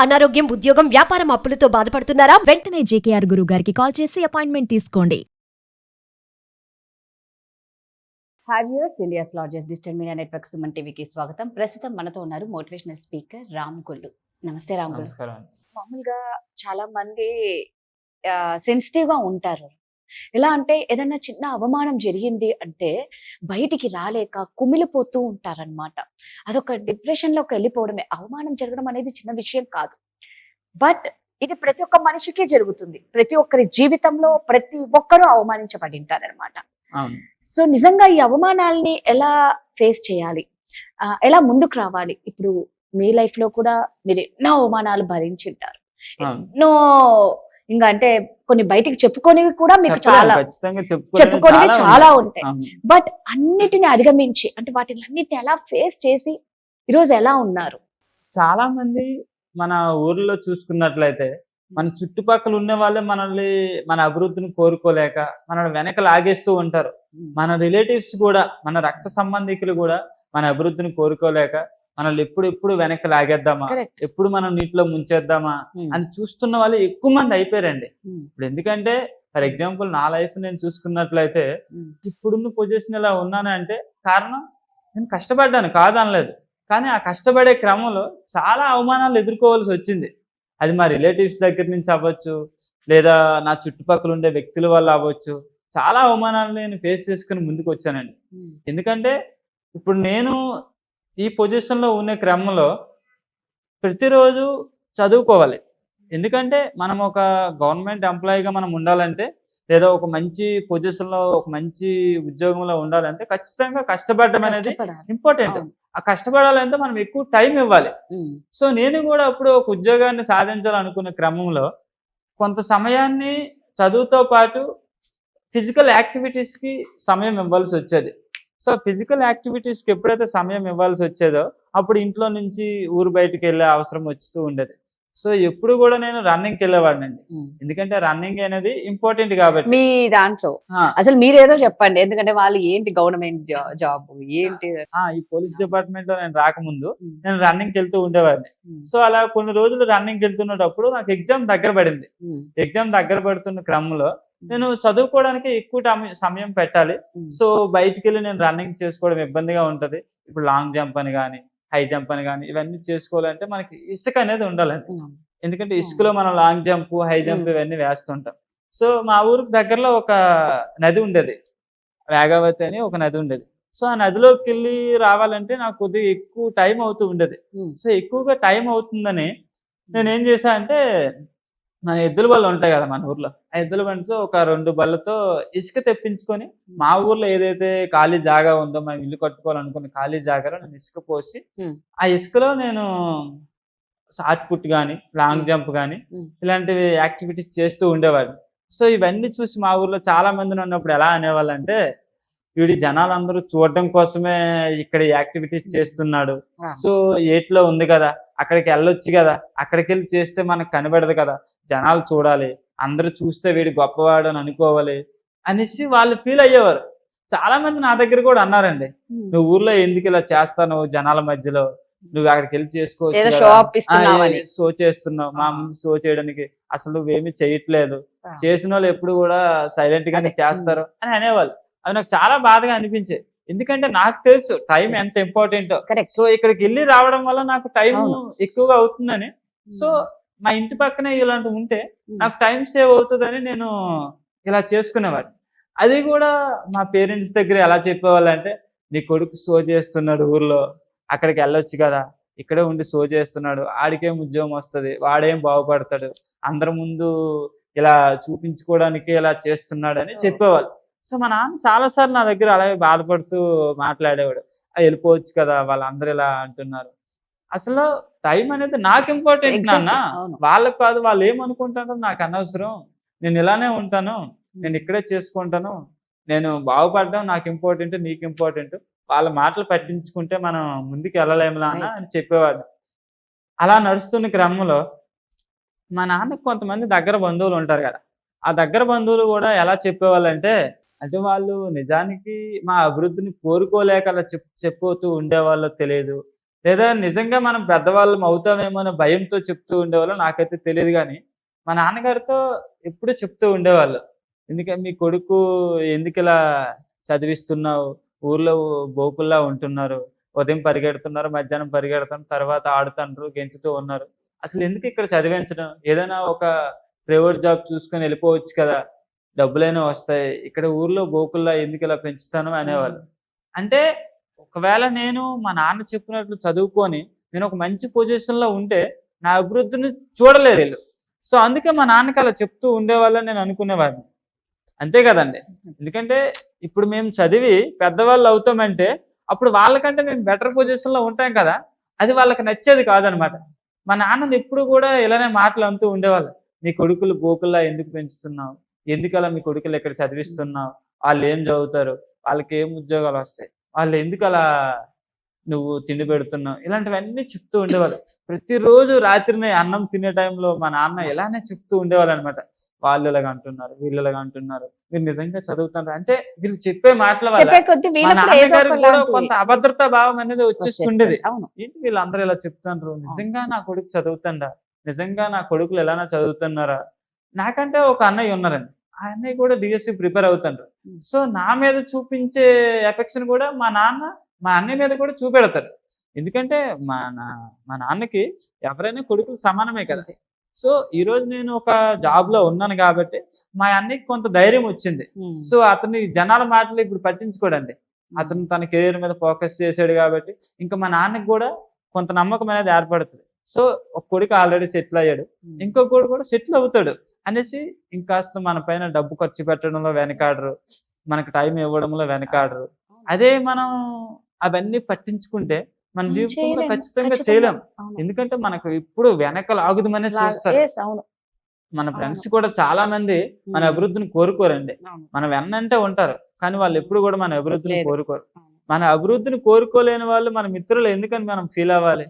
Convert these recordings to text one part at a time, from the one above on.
అనారోగ్యం, ఉద్యోగం, వ్యాపారం అప్పులతో బాధపడుతున్నారా? వెంటనే జేకేఆర్ గురువు గారికి కాల్ చేసి అపాయింట్మెంట్ తీసుకోండి. Hi viewers, India's largest digital media network Suman టీవీకి స్వాగతం. ప్రస్తుతం మనతో ఉన్నారు మోటివేషనల్ స్పీకర్ రామ్ గుళ్ళు. నమస్తే రామ్ గుళ్ళు. నమస్కారం. మామూలుగా చాలా మంది సెన్సిటివ్ గా ఉంటారు. ఎలా అంటే ఏదైనా చిన్న అవమానం జరిగింది అంటే బయటికి రాలేక కుమిలిపోతూ ఉంటారనమాట. అదొక డిప్రెషన్ లోకి వెళ్ళిపోవడమే. అవమానం జరగడం అనేది చిన్న విషయం కాదు. బట్ ఇది ప్రతి ఒక్క మనిషికి జరుగుతుంది. ప్రతి ఒక్కరి జీవితంలో ప్రతి ఒక్కరూ అవమానించబడి ఉంటారనమాట. అవును. సో నిజంగా ఈ అవమానాల్ని ఎలా ఫేస్ చేయాలి, ఎలా ముందుకు రావాలి? ఇప్పుడు మీ లైఫ్ లో కూడా మీరు ఎన్నో అవమానాలు భరించి ఉంటారు. అవును. ఎన్నో ఇంకా అంటే కొన్ని బయటికి చెప్పుకోనివి కూడా మీకు చెప్పలేం, చాలా ఖచ్చితంగా చెప్పుకోనివి చాలా ఉంటాయి. అవును. బట్ అన్నిటిని అధిగమించి అంటే వాటిని అన్నిటిని ఎలా ఫేస్ చేసి ఈరోజు ఎలా ఉన్నారు? చాలా మంది మన ఊర్లో చూసుకున్నట్లయితే మన చుట్టుపక్కల ఉన్న వాళ్ళే మనల్ని మన అభివృద్ధిని కోరుకోలేక మనల్ని వెనక లాగేస్తూ ఉంటారు. మన రిలేటివ్స్ కూడా, మన రక్త సంబంధికులు కూడా మన అభివృద్ధిని కోరుకోలేక మనల్ని ఎప్పుడు వెనక్కి లాగేద్దామా, Correct. ఎప్పుడు మనం నీటిలో ముంచేద్దామా అని చూస్తున్న వాళ్ళు ఎక్కువ మంది అయిపోయారండి. ఇప్పుడు ఎందుకంటే ఫర్ ఎగ్జాంపుల్ నా లైఫ్ నేను చూసుకున్నట్లయితే ఇప్పుడున్న పొజిషన్ ఇలా ఉన్నానంటే కారణం నేను కష్టపడ్డాను, కాదనలేదు. కానీ ఆ కష్టపడే క్రమంలో చాలా అవమానాలు ఎదుర్కోవాల్సి వచ్చింది. అది మా రిలేటివ్స్ దగ్గర నుంచి అవ్వచ్చు, లేదా నా చుట్టుపక్కల ఉండే వ్యక్తుల వల్ల అవ్వచ్చు. చాలా అవమానాలు నేను ఫేస్ చేసుకుని ముందుకు వచ్చానండి. ఎందుకంటే ఇప్పుడు నేను ఈ పొజిషన్లో ఉన్న క్రమంలో ప్రతిరోజు చదువుకోవాలి. ఎందుకంటే మనం ఒక గవర్నమెంట్ ఎంప్లాయీగా మనం ఉండాలంటే, లేదా ఒక మంచి పొజిషన్లో ఒక మంచి ఉద్యోగంలో ఉండాలంటే ఖచ్చితంగా కష్టపడడం అనేది ఇంపార్టెంట్. ఆ కష్టపడాలంటే మనం ఎక్కువ టైం ఇవ్వాలి. సో నేను కూడా అప్పుడు ఒక ఉద్యోగాన్ని సాధించాలనుకున్న క్రమంలో కొంత సమయాన్ని చదువుతో పాటు ఫిజికల్ యాక్టివిటీస్కి సమయం ఇవ్వాల్సి వచ్చేది. సో ఫిజికల్ యాక్టివిటీస్కి ఎప్పుడైతే సమయం ఇవ్వాల్సి వచ్చేదో అప్పుడు ఇంట్లో నుంచి ఊరు బయటకు వెళ్ళే అవసరం వస్తూ ఉండేది. సో ఎప్పుడు కూడా నేను రన్నింగ్కి వెళ్ళేవాడినండి. ఎందుకంటే రన్నింగ్ అనేది ఇంపార్టెంట్ కాబట్టి. మీ దాంట్లో అసలు మీరేదో చెప్పండి, ఎందుకంటే వాళ్ళు ఏంటి గవర్నమెంట్ జాబ్ ఏంటి? ఈ పోలీస్ డిపార్ట్మెంట్ లో నేను రాకముందు నేను రన్నింగ్కి వెళ్తూ ఉండేవాడిని. సో అలా కొన్ని రోజులు రన్నింగ్కి వెళ్తున్నప్పుడు నాకు ఎగ్జామ్ దగ్గర పడింది. ఎగ్జామ్ దగ్గర పడుతున్న క్రమంలో నేను చదువుకోవడానికి ఎక్కువ సమయం పెట్టాలి. సో బయటికి వెళ్ళి నేను రన్నింగ్ చేసుకోవడం ఇబ్బందిగా ఉంటది. ఇప్పుడు లాంగ్ జంప్ అని కానీ, హై జంప్ అని కానీ ఇవన్నీ చేసుకోవాలంటే మనకి ఇసుక అనేది ఉండాలండి. ఎందుకంటే ఇసుకలో మనం లాంగ్ జంప్, హై జంప్ ఇవన్నీ వేస్తుంటాం. సో మా ఊరికి దగ్గరలో ఒక నది ఉండేది, వేగావతి అని ఒక నది ఉండేది. సో ఆ నదిలోకి వెళ్ళి రావాలంటే నాకు కొద్దిగా ఎక్కువ టైం అవుతూ ఉండేది. సో ఎక్కువగా టైం అవుతుందని నేను ఏం చేశా అంటే, మన ఎద్దుల బళ్ళు ఉంటాయి కదా మన ఊర్లో, ఆ ఎద్దుల బండితో ఒక 2 బళ్ళతో ఇసుక తెప్పించుకొని మా ఊర్లో ఏదైతే ఖాళీ జాగా ఉందో మనం ఇల్లు కట్టుకోవాలనుకున్న ఖాళీ జాగాలో నేను ఇసుక పోసి ఆ ఇసుకలో నేను షార్ట్ పుట్ కానీ, లాంగ్ జంప్ కానీ ఇలాంటివి యాక్టివిటీస్ చేస్తూ ఉండేవాడిని. సో ఇవన్నీ చూసి మా ఊర్లో చాలా మంది ఉన్నప్పుడు ఎలా అనేవాళ్ళంటే, వీడి జనాలందరూ చూడడం కోసమే ఇక్కడ యాక్టివిటీస్ చేస్తున్నాడు. సో ఏట్లో ఉంది కదా, అక్కడికి వెళ్ళొచ్చు కదా, అక్కడికి వెళ్ళి చేస్తే మనకు కనబడదు కదా, జనాలు చూడాలి, అందరూ చూస్తే వీడి గొప్పవాడు అని అనుకోవాలి అనేసి వాళ్ళు ఫీల్ అయ్యేవారు. చాలా మంది నా దగ్గర కూడా అన్నారండి, నువ్వు ఊర్లో ఎందుకు ఇలా చేస్తావు జనాల మధ్యలో, నువ్వు అక్కడికి వెళ్ళి చేసుకోవచ్చు, షో చేస్తున్నావు, మా ముందు షో చేయడానికి అసలు నువ్వేమీ చేయట్లేదు, చేసిన వాళ్ళు ఎప్పుడు కూడా సైలెంట్ గానే చేస్తారు అని అనేవాళ్ళు. అది నాకు చాలా బాధగా అనిపించేది. ఎందుకంటే నాకు తెలుసు టైం ఎంత ఇంపార్టెంటో. సో ఇక్కడికి వెళ్ళి రావడం వల్ల నాకు టైం ఎక్కువగా అవుతుందని, సో మా ఇంటి పక్కనే ఇలాంటివి ఉంటే నాకు టైం సేవ్ అవుతుందని నేను ఇలా చేసుకునేవాడిని. అది కూడా మా పేరెంట్స్ దగ్గర ఎలా చెప్పేవాళ్ళంటే, నీ కొడుకు షో చేస్తున్నాడు ఊర్లో, అక్కడికి వెళ్ళొచ్చు కదా, ఇక్కడే ఉండి షో చేస్తున్నాడు, ఆడికేం ఉద్యోగం వస్తుంది, వాడేం బాగుపడతాడు, అందరి ముందు ఇలా చూపించుకోవడానికి ఇలా చేస్తున్నాడు అని చెప్పేవాళ్ళు. సో మా నాన్న చాలాసార్లు నా దగ్గర అలాగే బాధపడుతూ మాట్లాడేవాడు, వెళ్ళిపోవచ్చు కదా, వాళ్ళందరూ ఇలా అంటున్నారు. అసలు టైం అనేది నాకు ఇంపార్టెంట్ నాన్న, వాళ్ళకి కాదు. వాళ్ళు ఏమనుకుంటారో నాకు అనవసరం, నేను ఇలానే ఉంటాను, నేను ఇక్కడే చేసుకుంటాను, నేను బాగుపడడం నాకు ఇంపార్టెంట్, నీకు ఇంపార్టెంట్, వాళ్ళ మాటలు పట్టించుకుంటే మనం ముందుకు వెళ్ళలేములా అన్న అని చెప్పేవాడు. అలా నడుస్తున్న క్రమంలో మా నాన్నకు కొంతమంది దగ్గర బంధువులు ఉంటారు కదా, ఆ దగ్గర బంధువులు కూడా ఎలా చెప్పేవాళ్ళంటే, అంటే వాళ్ళు నిజానికి మా అభివృద్ధిని కోరుకోలేక అలా చెప్పుతూ ఉండేవాళ్ళో తెలియదు, లేదా నిజంగా మనం పెద్దవాళ్ళం అవుతామేమో అనే భయంతో చెప్తూ ఉండేవాళ్ళు నాకైతే తెలియదు. కానీ మా నాన్నగారితో ఎప్పుడూ చెప్తూ ఉండేవాళ్ళు. ఎందుకంటే మీ కొడుకు ఎందుకు ఇలా చదివిస్తున్నావు, ఊర్లో బోకుల్లా ఉంటున్నారు, ఉదయం పరిగెడుతున్నారు, మధ్యాహ్నం పరిగెడుతున్నారు, తర్వాత ఆడుతున్నారు, గెంతుతూ ఉన్నారు, అసలు ఎందుకు ఇక్కడ చదివించడం, ఏదైనా ఒక ప్రైవేట్ జాబ్ చూసుకొని వెళ్ళిపోవచ్చు కదా, డబ్బులైనా వస్తాయి, ఇక్కడ ఊర్లో బోకుల్లా ఎందుకు ఇలా పెంచుతాను అనేవాళ్ళు. అంటే ఒకవేళ నేను మా నాన్న చెప్పినట్లు చదువుకొని నేను ఒక మంచి పొజిషన్లో ఉంటే నా అభివృద్ధిని చూడలేరు వీళ్ళు. సో అందుకే మా నాన్నకి అలా చెప్తూ ఉండేవాళ్ళని నేను అనుకునేవాడిని. అంతే కదండి. ఎందుకంటే ఇప్పుడు మేము చదివి పెద్దవాళ్ళు అవుతామంటే అప్పుడు వాళ్ళకంటే మేము బెటర్ పొజిషన్లో ఉంటాం కదా, అది వాళ్ళకి నచ్చేది కాదనమాట. మా నాన్నని ఎప్పుడు కూడా ఇలానే మాటలు అంటూ ఉండేవాళ్ళు. నీ కొడుకులు బోకుల్లా ఎందుకు పెంచుతున్నావు, ఎందుకు అలా మీ కొడుకులు ఇక్కడ చదివిస్తున్నావు, వాళ్ళు ఏం చదువుతారు, వాళ్ళకి ఏం ఉద్యోగాలు వస్తాయి, వాళ్ళు ఎందుకు అలా నువ్వు తిండి పెడుతున్నావు, ఇలాంటివన్నీ చెప్తూ ఉండేవాళ్ళు. ప్రతిరోజు రాత్రిని అన్నం తినే టైంలో మా నాన్న ఇలానే చెప్తూ ఉండేవాళ్ళు అనమాట. వాళ్ళు ఇలాగ అంటున్నారు, వీళ్ళు ఇలాగ అంటున్నారు, మీరు నిజంగా చదువుతున్నారు అంటే వీళ్ళు చెప్పే మాటల వల్ల చెప్పే కొద్ది మా వీళ్ళకి కూడా ఏదో నాన్నగారికి కూడా ఒకలాంటి కొంత అభద్రతా భావం అనేది వచ్చేస్తుండేది. వచ్చేస్తుంది. అవును. ఏంటి వీళ్ళందరూ ఇలా చెప్తున్నారు, నిజంగా నా కొడుకు చదువుతుండా, నిజంగా నా కొడుకులు ఎలానా చదువుతున్నారా. నాకంటే ఒక అన్నయ్య ఉన్నారండి, ఆ అన్నయ్య కూడా డిఎస్సి ప్రిపేర్ అవుతుండ్రు. సో నా మీద చూపించే ఎఫెక్షన్ కూడా మా అన్నయ్య మీద కూడా చూపెడతారు. ఎందుకంటే మా నాన్నకి ఎవరైనా కొడుకులు సమానమే కదా. అంతే. సో ఈ రోజు నేను ఒక జాబ్ లో ఉన్నాను కాబట్టి మా అన్నయ్యకి కొంత ధైర్యం వచ్చింది. సో అతని జనాల మాటలు ఇప్పుడు పట్టించుకోడండి, అతను తన కెరీర్ మీద ఫోకస్ చేశాడు కాబట్టి ఇంకా మా నాన్నకి కూడా కొంత నమ్మకం అనేది ఏర్పడుతుంది. సో ఒక కొడుకు ఆల్రెడీ సెటిల్ అయ్యాడు, ఇంకో కొడుకు కూడా సెటిల్ అవుతాడు అనేసి ఇంకాస్త మన పైన డబ్బు ఖర్చు పెట్టడంలో వెనకాడరు, మనకు టైం ఇవ్వడంలో వెనకాడరు. అదే మనం అవన్నీ పట్టించుకుంటే మన జీవితంలో చేయలేము. ఖచ్చితంగా ఖచ్చితంగా. చేయలేం. అవును. ఎందుకంటే మనకు ఇప్పుడు వెనక లాగుదమనే చూస్తారు. Yes, అవును. మన ఫ్రెండ్స్ కూడా చాలా మంది మన అభివృద్ధిని కోరుకోరండి. అవును. మనం వెన్నంటే ఉంటారు కానీ వాళ్ళు ఎప్పుడు కూడా మన అభివృద్ధిని లేదు. కోరుకోరు. అవును. మన అభివృద్ధిని కోరుకోలేని వాళ్ళు మన మిత్రులు ఎందుకని మనం ఫీల్ అవ్వాలి,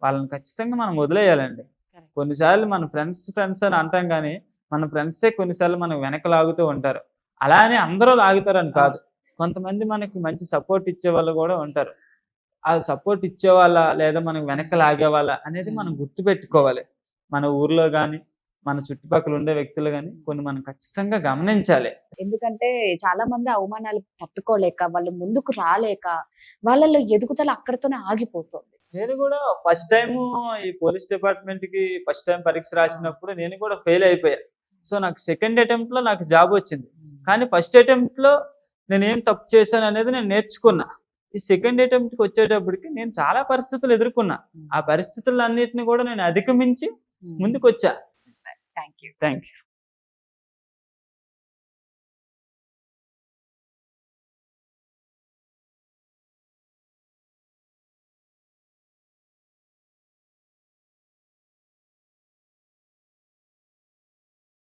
వాళ్ళని ఖచ్చితంగా మనం వదిలేయాలండి. Correct. కొన్నిసార్లు మన ఫ్రెండ్స్ అని అంటాం కానీ మన ఫ్రెండ్సే కొన్నిసార్లు మనం వెనక లాగుతూ ఉంటారు. అలా అని అందరూ లాగుతారని కాదు, కొంతమంది మనకి మంచి సపోర్ట్ ఇచ్చే వాళ్ళు కూడా ఉంటారు. ఆ సపోర్ట్ ఇచ్చే వాళ్ళ లేదా మనకు వెనక లాగే వాళ్ళ అనేది మనం గుర్తుపెట్టుకోవాలి. మన ఊర్లో కానీ మన చుట్టుపక్కల ఉండే వ్యక్తులు కానీ కొన్ని మనం ఖచ్చితంగా గమనించాలి. ఎందుకంటే చాలా మంది అవమానాలు తట్టుకోలేక వాళ్ళు ముందుకు రాలేక వాళ్ళలో ఎదుగుదల అక్కడితోనే ఆగిపోతుంది. నేను కూడా ఫస్ట్ టైం ఈ పోలీస్ డిపార్ట్మెంట్ కి ఫస్ట్ టైం పరీక్ష రాసినప్పుడు నేను కూడా ఫెయిల్ అయిపోయా. సో నాకు సెకండ్ అటెంప్ట్ లో నాకు జాబ్ వచ్చింది. కానీ ఫస్ట్ అటెంప్ట్ లో నేను ఏం తప్పు చేశాను అనేది నేను నేర్చుకున్నా. ఈ సెకండ్ అటెంప్ట్ కి వచ్చేటప్పటికి నేను చాలా పరిస్థితులు ఎదుర్కొన్నా. ఆ పరిస్థితులన్నిటిని కూడా నేను అధిగమించి ముందుకు వచ్చా. Thank you. Thank you.